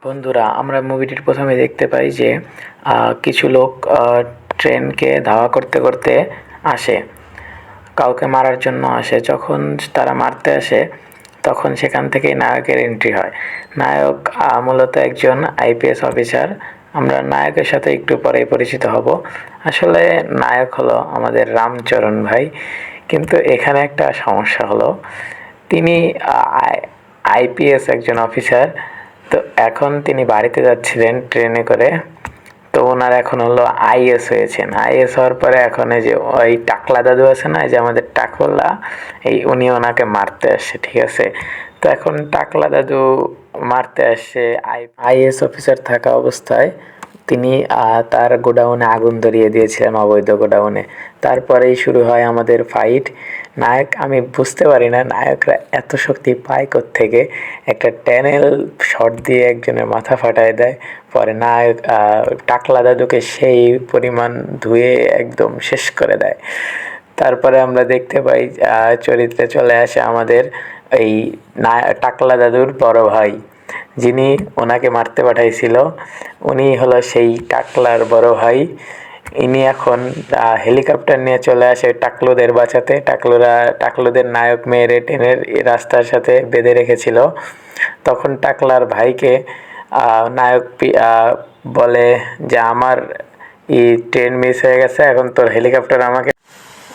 বন্ধুরা, আমরা মুভিটির প্রথমে দেখতে পাই যে কিছু লোক ট্রেনকে ধাওয়া করতে করতে আসে, কাউকে মারার জন্য আসে। যখন তারা মারতে আসে তখন সেখান থেকেই নায়কের এন্ট্রি হয়। নায়ক মূলত একজন আইপিএস অফিসার। আমরা নায়কের সাথে একটু পরেই পরিচিত হব। আসলে নায়ক হলো আমাদের রামচরণ ভাই, কিন্তু এখানে একটা সমস্যা হলো, তিনি আইপিএস একজন অফিসার। তো এখন তিনি বাড়িতে যাচ্ছিলেন ট্রেনে করে। তো ওনার এখন হলো আইএস হয়েছেন। আইএস হওয়ার পরে এখন এই যে ওই টাকলা দাদু আছে না, এই যে আমাদের টাকলা, এই উনি ওনাকে মারতে আসছে, ঠিক আছে। তো এখন টাকলা দাদু মারতে আসছে আইএস অফিসার থাকা অবস্থায়। তিনি তার গোডাউনে আগুন ধরিয়ে দিয়েছিলেন, অবৈধ গোডাউনে। তারপরেই শুরু হয় আমাদের ফাইট। নায়ক, আমি বুঝতে পারি না নায়করা এত শক্তি পায় কোত্থেকে। একটা ট্যানেল শট দিয়ে একজনের মাথা ফাটায় দেয়, পরে নায়ক টাকলা দাদুকে সেই পরিমাণ ধুয়ে একদম শেষ করে দেয়। তারপরে আমরা দেখতে পাই চরিত্রে চলে আসে আমাদের এই টাকলা দাদুর বড় ভাই, যিনি ওনাকে মারতে পাঠাইছিল। উনি হলো সেই টাকলার বড় ভাই। ইনি এখন হেলিকপ্টার নিয়ে চলে আসে টাকলুদের বাঁচাতে। টাকলুদের নায়ক মেয়েরে ট্রেনের রাস্তার সাথে বেঁধে রেখেছিল। তখন টাকলার ভাইকে নায়ক বলে যে আমার ট্রেন মিস হয়ে গেছে, এখন তোর হেলিকপ্টার আমাকে।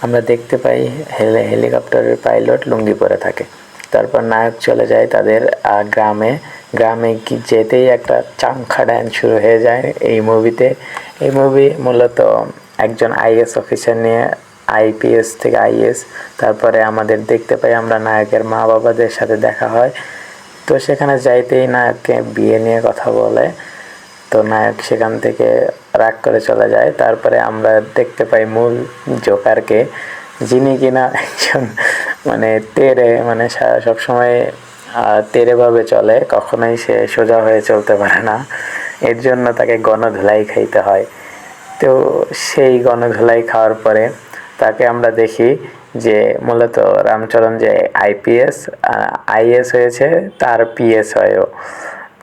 আমরা দেখতে পাই হেলিকপ্টারের পাইলট লুঙ্গি পরে থাকে। তারপর নায়ক চলে যায় তাদের গ্রামে। গ্রামে যেতেই একটা চাংখা ড্যান্স শুরু হয়ে যায় এই মুভিতে। এই মুভি মূলত একজন আইএস অফিসার নিয়ে, আইপিএস থেকে আইএস। তারপরে আমাদের দেখতে পাই আমরা নায়কের মা বাবাদের সাথে দেখা হয়। তো সেখানে যাইতেই নায়ককে বিয়ে নিয়ে কথা বলে। তো নায়ক সেখান থেকে রাগ করে চলে যায়। তারপরে আমরা দেখতে পাই মূল জোকারকে, যিনি কিনা একজন মানে তেরে, মানে সবসময় তেরেভাবে চলে, কখনোই সে সোজা হয়ে চলতে পারে না। এর জন্য তাকে গণধোলাই খাইতে হয়। তো সেই গণধোলাই খাওয়ার পরে তাকে আমরা দেখি যে মূলত রামচরণ যে আইএস হয়েছে, তার পিএস হয়েও।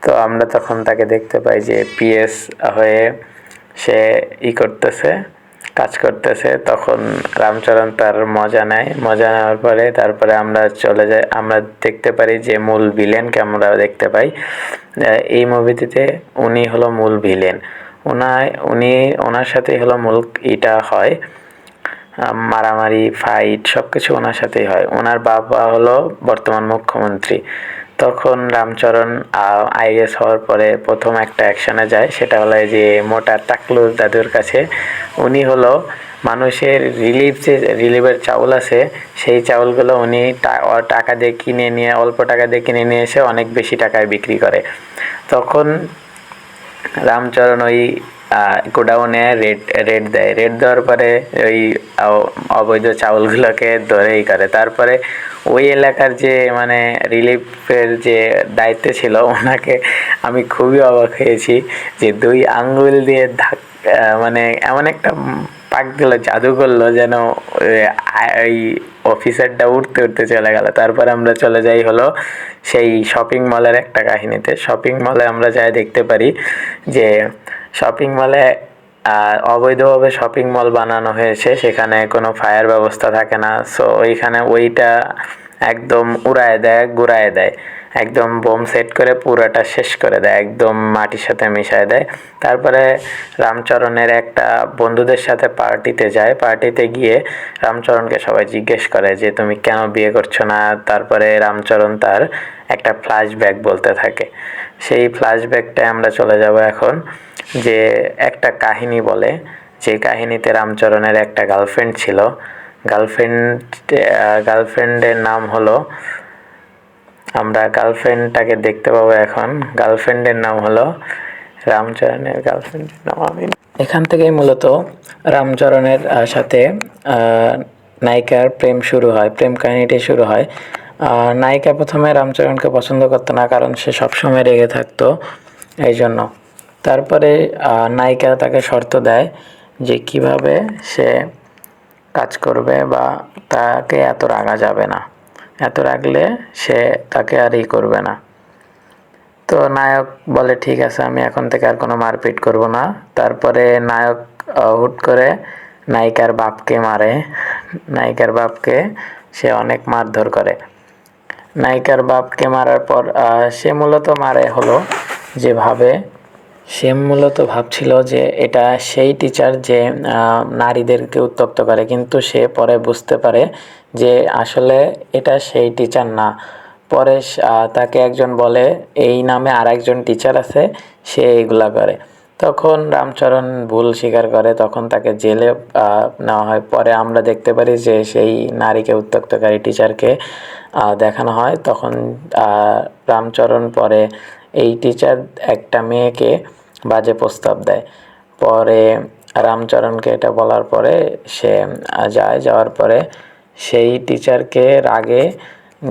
তো আমরা তখন তাকে দেখতে পাই যে পিএস হয়ে সে করতেছে, কাজ করতেছে। তখন রামচরণ তার মজা নেয়। মজা নেওয়ার পরে তারপরে আমরা চলে যাই, আমরা দেখতে পারি যে মূল ভিলেনকে আমরা দেখতে পাই এই মুভিটিতে। উনি হলো মূল ভিলেন। ওনার সাথেই হলো মূল হয়, মারামারি ফাইট সবকিছু ওনার সাথেই হয়। ওনার বাবা হলো বর্তমান মুখ্যমন্ত্রী। তখন রামচরণ আইএস হওয়ার পরে প্রথম একটা অ্যাকশনে যায়, সেটা হলো যে মোটা টাকলু দাদুর কাছে। উনি হলো মানুষের রিলিফের চাউল আছে, সেই চাউলগুলো উনি টাকা দিয়ে কিনে নিয়ে, অল্প টাকা দিয়ে কিনে নিয়ে এসে অনেক বেশি টাকায় বিক্রি করে। তখন রামচরণ ওই গোডাউনে রেড দেয়। রেড দেওয়ার পরে ওই অবৈধ চাউলগুলোকে ধরেই করে। তারপরে ওই এলাকার যে মানে রিলিফের যে দায়িত্বে ছিল, ওনাকে আমি খুবই অবাক হয়েছি যে 2 আঙ্গুল দিয়ে মানে এমন একটা পাক দিল, জাদু করলো যেন ওই অফিসারটা উঠতে উঠতে চলে গেল। তারপর আমরা চলে যাই হলো সেই শপিং মলের একটা কাহিনীতে। শপিং মলে আমরা যাই দেখতে পারি যে শপিং মলে অবৈধভাবে শপিং মল বানানো হয়েছে, সেখানে কোনো ফায়ার ব্যবস্থা থাকে না। সো ওইখানে ওইটা একদম উড়ায় দেয়, গুড়ায় দেয়, একদম বোম সেট করে পুরাটা শেষ করে দেয়, একদম মাটির সাথে মিশায় দেয়। তারপরে রামচরণের একটা বন্ধুদের সাথে পার্টিতে যায়। পার্টিতে গিয়ে রামচরণকে সবাই জিজ্ঞেস করে যে তুমি কেন বিয়ে করছো না। তারপরে রামচরণ তার একটা ফ্ল্যাশব্যাক বলতে থাকে। সেই ফ্ল্যাশব্যাকটায় আমরা চলে যাব এখন, যে একটা কাহিনী বলে, যে কাহিনীতে রামচরণের একটা গার্লফ্রেন্ড ছিল। গার্লফ্রেন্ডের নাম হলো, আমরা গার্লফ্রেন্ডটাকে দেখতে পাবো এখন। গার্লফ্রেন্ডের নাম হলো, রামচরণের গার্লফ্রেন্ডের নাম আমি, এখান থেকেই মূলত রামচরণের সাথে নায়িকার প্রেম শুরু হয়, প্রেম কাহিনীটি শুরু হয়। নায়িকা প্রথমে রামচরণকে পছন্দ করতো না, কারণ সে সবসময় রেগে থাকতো, এই জন্য। তারপরে নায়িকা তাকে শর্ত দেয় যে কিভাবে সে কাজ করবে, বা তাকে এত রাগা যাবে না, এত রাগলে সে তাকে আর করবে না। তো নায়ক বলে ঠিক আছে, আমি এখন থেকে আর কোনো মারপিট করব না। তারপরে নায়ক হুট করে নায়িকার বাপকে মারে। নায়িকার বাপকে সে অনেক মারধর করে। নায়িকার বাপকে মারার পর সে মূলত মারে হলো যেভাবে, সে মূলত ভাবছিল যে এটা সেই টিচার যে নারীদেরকে উত্ত্যক্ত করে, কিন্তু সে পরে বুঝতে পারে যে আসলে এটা সেই টিচার না। পরে তাকে একজন বলে এই নামে আর একজন টিচার আছে, সে এইগুলা করে। তখন রামচরণ ভুল স্বীকার করে, তখন তাকে জেলে নেওয়া হয়। পরে আমরা দেখতে পারি যে সেই নারীকে উত্ত্যক্তকারী টিচারকে দেখানো হয়। তখন রামচরণ পরে এই টিচার একটা মেয়েকে বাজে প্রস্তাব দেয়। পরে রামচরণকে এটা বলার পরে সে যাওয়ার পরে সেই টিচারকে রাগে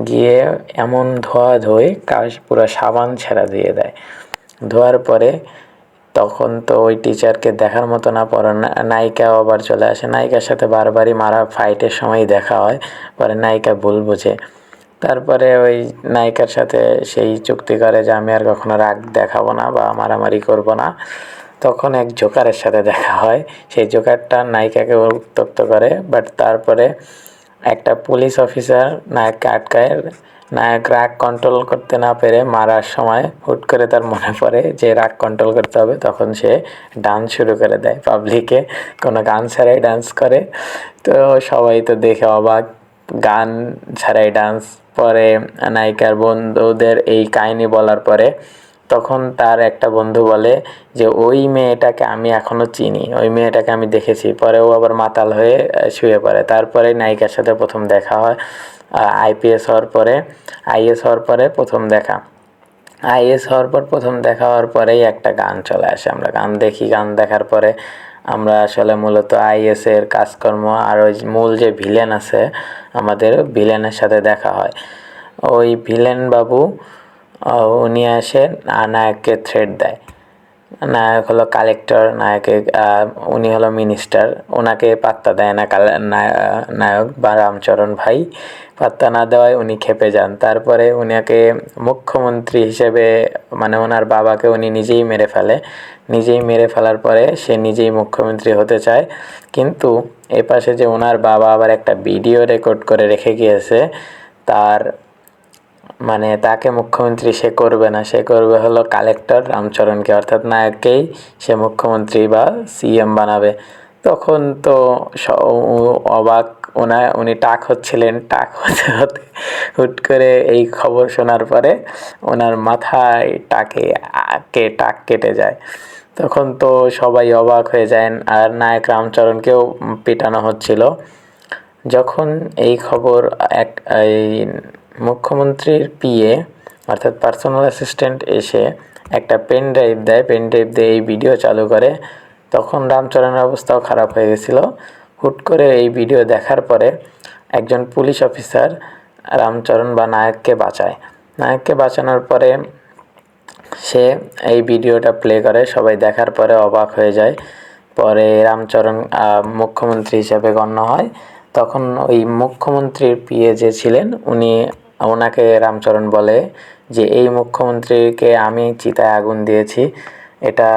গিয়ে এমন ধোয় পুরো সাবান ছেড়া দিয়ে দেয়। ধোয়ার পরে তখন তো ওই টিচারকে দেখার মতো না, পরে নায়িকাও আবার চলে আসে। নায়িকার সাথে বারবারই মারা ফাইটের সময় দেখা হয়। পরে নায়িকা ভুল বুঝে, তারপরে ওই নায়িকার সাথে সেই চুক্তি করে যে আমি আর কখনো রাগ দেখাবো না বা মারামারি করব না। তখন এক জোকারের সাথে দেখা হয়, সেই জোকারটা নায়িকাকে উত্ত্যক্ত করে। বাট তারপরে একটা পুলিশ অফিসার নায়ককে আটকায়। নায়ক রাগ কন্ট্রোল করতে না পেরে মারার সময় হুট করে তার মনে পড়ে যে রাগ কন্ট্রোল করতে হবে, তখন সে ডান্স শুরু করে দেয় পাবলিকে, কোনো গান ছাড়াই ডান্স করে। তো সবাই তো দেখে অবাক, গান ছাড়াই ডান্স। পরে নায়িকার বন্ধুদের এই কাহিনী বলার পরে তখন তার একটা বন্ধু বলে যে ওই মেয়েটাকে আমি এখনো চিনি, ওই মেয়েটাকে আমি দেখেছি। পরে ও আবার মাতাল হয়ে শুয়ে পড়ে। তারপরে নায়িকার সাথে প্রথম দেখা হয় আইপিএস হওয়ার পরে, আইএস হওয়ার পরে প্রথম দেখা। আইএস হওয়ার পর প্রথম দেখা হওয়ার পরেই একটা গান চলে আসে, আমরা গান দেখি। গান দেখার পরে আমরা আসলে মূলত আইএস এর কাজকর্ম আর ওই মূল যে ভিলেন আছে আমাদের, ভিলেনের সাথে দেখা হয়। ওই ভিলেন বাবু উনি আসে নায়ককে থ্রেট দেয়। নায়ক হলো কালেক্টর, নায়কে উনি হলো মিনিস্টার, ওনাকে পাত্তা দেয় না নায়ক বা রামচরণ ভাই। পাত্তা না দেওয়ায় উনি ক্ষেপে যান। তারপরে উনাকে মুখ্যমন্ত্রী হিসেবে, মানে ওনার বাবাকে উনি নিজেই মেরে ফেলে। নিজেই মেরে ফেলার পরে সে নিজেই মুখ্যমন্ত্রী হতে চায়। কিন্তু এপাশে যে ওনার বাবা আবার একটা ভিডিও রেকর্ড করে রেখে গিয়েছে, তার মানে তাকে মুখ্যমন্ত্রী সে করবে না, সে করবে হলো কালেক্টর রামচরণকে, অর্থাৎ নায়ককেই সে মুখ্যমন্ত্রী বা সিএম বানাবে। তখন তো অবাক, উনি টাক হচ্ছিলেন, টাক হতে হতে হুট করে এই খবর শোনার পরে ওনার মাথায় টাক কেটে যায়। তখন তো সবাই অবাক হয়ে যায়, আর নায়ক রামচরণকেও পিটানো হচ্ছিল। যখন এই খবর এই মুখ্যমন্ত্রীর পিএ অর্থাৎ পার্সোনাল অ্যাসিস্ট্যান্ট এসে একটা পেন ড্রাইভ দেয়, পেন ড্রাইভ দিয়ে এই ভিডিও চালু করে, তখন রামচরণের অবস্থাও খারাপ হয়ে গেছিলো। হুট করে এই ভিডিও দেখার পরে একজন পুলিশ অফিসার রামচরণ বা নায়ককে বাঁচায়। নায়ককে বাঁচানোর পরে সে এই ভিডিওটা প্লে করে, সবাই দেখার পরে অবাক হয়ে যায়। পরে রামচরণ মুখ্যমন্ত্রী হিসেবে গণ্য হয়। তখন ওই মুখ্যমন্ত্রীর পিএ যে ছিলেন ওনাকে রামচরণ বলে যে এই মুখ্যমন্ত্রীকে আমি চিতায় আগুন দিয়েছি, এটা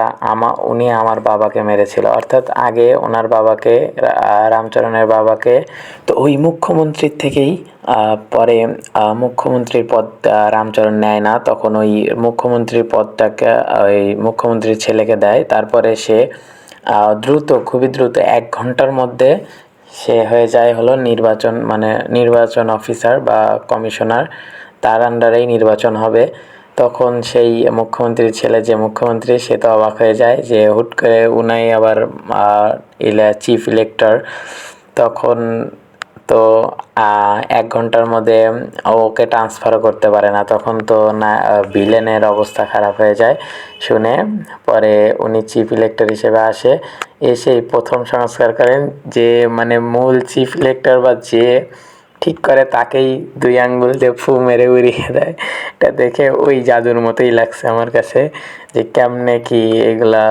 উনি আমার বাবাকে মেরেছিল। অর্থাৎ আগে ওনার বাবাকে, রামচরণের বাবাকে, তো ওই মুখ্যমন্ত্রীর থেকেই পরে মুখ্যমন্ত্রীর পদ রামচরণ নেয় না, তখন ওই মুখ্যমন্ত্রীর পদটাকে ওই মুখ্যমন্ত্রীর ছেলেকে দেয়। তারপরে সে খুবই দ্রুত 1 ঘন্টার মধ্যে সে হয়ে যায় হলো নির্বাচন অফিসার বা কমিশনার, তার আন্ডারেই নির্বাচন হবে। তখন সেই মুখ্যমন্ত্রীর ছেলে যে মুখ্যমন্ত্রী, সে তো অবাক হয়ে যায় যে হুট করে উনাই আবার চিফ ইলেক্টর। তখন তো 1 ঘন্টার মধ্যে ওকে ট্রান্সফারও করতে পারে না। তখন তো না ভিলেনের অবস্থা খারাপ হয়ে যায় শুনে। পরে উনি চিফ ইলেক্টর হিসেবে এসেই প্রথম সংস্কার করেন, যে মানে মূল চিফ ইলেক্টর বা যে ঠিক করে তাকেই 2 আঙ্গুল দিয়ে ফু মেরে উড়িয়ে দেয়। এটা দেখে ওই জাদুর মতোই লাগছে আমার কাছে, যে কেমনে কি এগুলা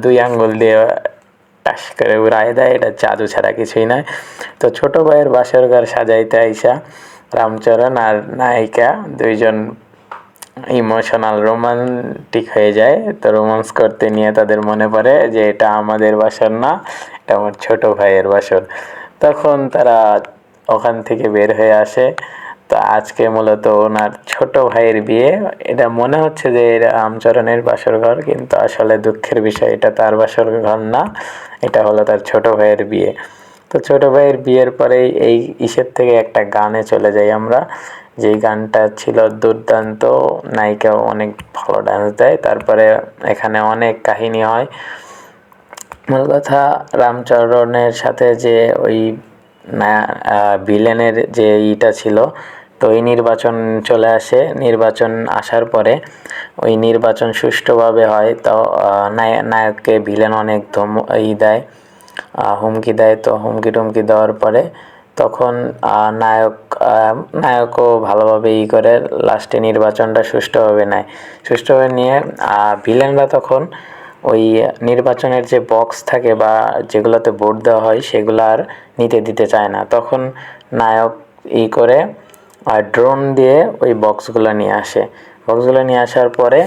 2 আঙ্গুল দিয়ে টাস করে উড়ায় দেয়, এটা জাদু ছাড়া কিছুই নয়। তো ছোট ভাইয়ের বাসর ঘর সাজাইতে আইসা রামচরণ আর নায়িকা 2 জন ইমোশনাল রোমান্টিক হয়ে যায়। তো রোমান্স করতে নিয়ে তাদের মনে পড়ে যে এটা আমাদের বাসর না, এটা আমার ছোট ভাইয়ের বাসর। তখন তারা ওখান থেকে বের হয়ে আসে। তো আজকে মূলত ওনার ছোট ভাইয়ের বিয়ে। এটা মনে হচ্ছে যে এটা রামচরণের বাসর ঘর, কিন্তু আসলে দুঃখের বিষয় এটা তার বাসর ঘর না, এটা হলো তার ছোট ভাইয়ের বিয়ে। তো ছোট ভাইয়ের বিয়ের পরেই এই ইসের থেকে একটা গানে চলে যাই আমরা, যেই গানটা ছিল দুর্দান্ত, নায়িকাও অনেক ভালো ডান্স দেয়। তারপরে এখানে অনেক কাহিনী হয়। মূল কথা, রামচরণের সাথে যে ওই ভিলেনের যে ইটা ছিল, তো ওই নির্বাচন চলে আসে। নির্বাচন আসার পরে ওই নির্বাচন সুষ্ঠুভাবে হয়। তো নায়ককে ভিলেন অনেক দেয়, হুমকি দেয়। তো হুমকি টুমকি দেওয়ার পরে তখন নায়কও ভালোভাবে করে লাস্টে নির্বাচনটা সুষ্ঠুভাবে নেয়। সুষ্ঠুভাবে নিয়ে ভিলেনরা তখন ওই নির্বাচনের যে বক্স থাকে বা যেগুলোতে ভোট দেওয়া হয় সেগুলো আর নিতে দিতে চায় না। তখন নায়ক করে ড্রোন দিয়ে ওই বক্সগুলো নিয়ে আসে। বক্সগুলো নিয়ে আসার পরে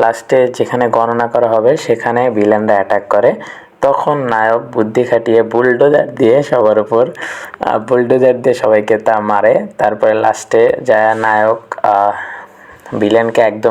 লাস্টে যেখানে গণনা করা হবে সেখানে ভিলেনরা অ্যাটাক করে। তখন নায়ক বুদ্ধি খাটিয়ে বুলডোজার দিয়ে সবার উপর বুলডোজার দিয়ে সবাইকে মারে। তারপরে লাস্টে যায় নায়ক ভিলেনকে একদম